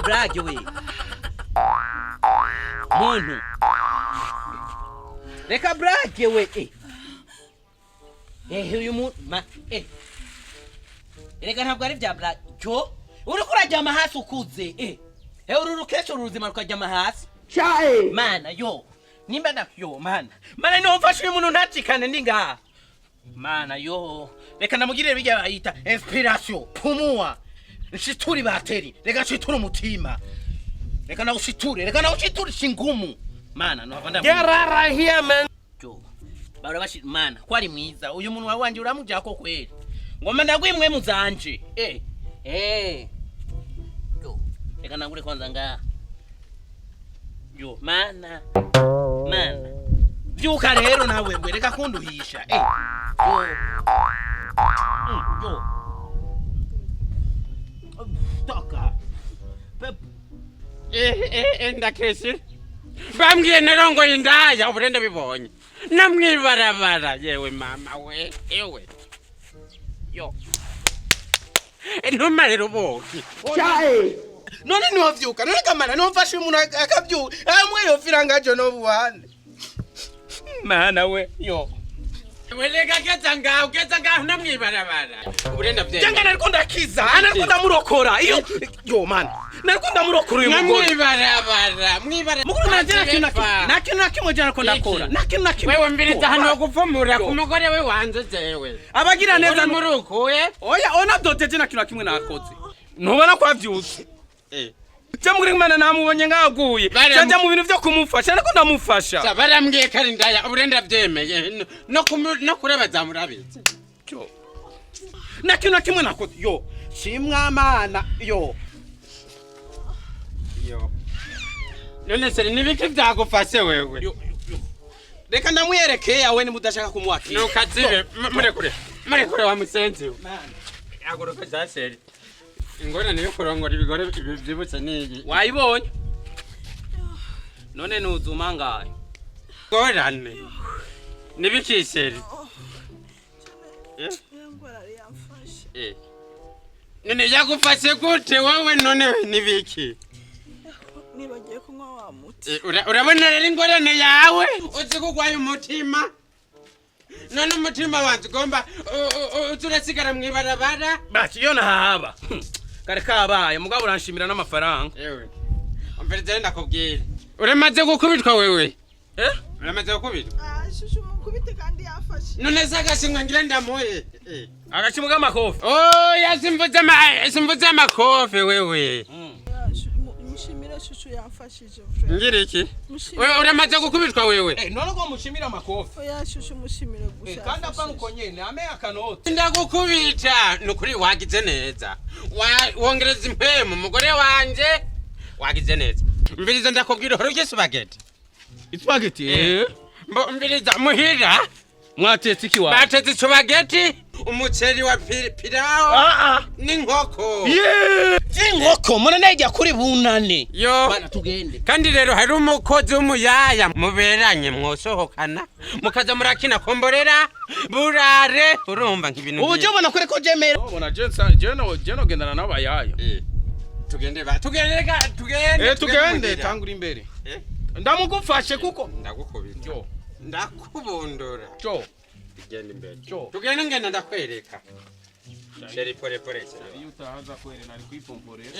brage we muntu reka brage we uyu muntu reka ntabwo ari bya brage cyo uriko urajyama hasi ukuze uru rukesho ruzima rukajyama hasi Chae mana yo nimba ndakyo mana niho mfashe uyu muntu ntakikane ndi ngaha mana yo reka namugirire bijya bayita inspiration pumua nshiture bateri reka nshiture umutima reka nawushiture shingumu mana no avanda Gerara here man jo bara bashi mana kwari mwiza uyu muntu wanje uramuja ko kweli ngoma ndagwimwe muzanje jo reka nangure kwanza nga yo mana byuka rero nawe ngwe reka kunduhisha yo toka ndakesi bambwiye narongo indaya uburende bibonye namwibarabara yewe mama we ewe yo ntumare ruboki chae none niwavyuka none kamana nomfashe umuntu akavyuka amwe yo firangajo no buhane mana we yo welega keza namwibarabara uburenda bye cyangwa nariko ndakiza nariko ndamurokora iyo yo mana nariko ndamurokora uyu mugore namwibarabara mugore nakintu nakimwe jana ko ndakora nakintu nakimwe wewe mbiriza hano gupfumura ku mugore we wanze jewe abagira neza murukuye oya ona doteje nakintu nakimwe nakoze ntubona ko avyutse Chamuri mana namubonye ngaguye cyaje mu bintu byo kumufasha ariko ndamufasha barambwiye kari ndaya uburenda byemeye no kurebaza murabitse cyo nakintu nakimwe nakoze yo shimwa mana yo none seri nibiki byagufashe wewe reka ndamwerekeye awe ni mudashaka kumwakira nukazibe murekure wa musenzi agoroka zaseri ingona niyo kurongora ibigore byibutse niki wayibonye none nuzuma ngaye gorane nibikiseri none yagufashe gute wowe none nibiki nibagiye kunywa wa muti urabona rero ingorane yawe uzi kugwaye umutima none umutima wanjye ugomba turasigara mwibarabara bati yo nahaba kare kabaye mugabo uranshimira n'amafaranga yewe umvirize ndakubwira uramaze gukubitwa wewe uramaze gukubitwa shushu mukubite kandi yafashe none zagashimwe ngira ndamuye agashimwe k'amakofi simvuze amakofi wewe mushimire shushu yamfashije ngira iki uramaze gukubitwa wewe none ko mushimira amakofi oya shushu mushimire gusa kandi apana uko nyene ame akanoti ndagukubita nukuri wagize neza wongereza impemu umugore wanje wagize neza mbiriza ndakubwira urye spaghetti mbiriza muhira mwatetse iki wa batetse spaghetti umuceri wa pilau n'inkoko inkoko muna najya kuri bunane yo bana tugende kandi rero hari umukozi w'umuyaya muberanye mwosohokana mukaza murakina komborera burare urumva nk'ibintu ubu je bona kure ko jemera bona jeno gendana n'abayaya tugende tangura imbere ndamugufashe kuko ndagukubita ndakubondora tugende imbere Jo. tugende ngenda ndakwereka sheri pore iyo utahaza kwere nari kwipomporera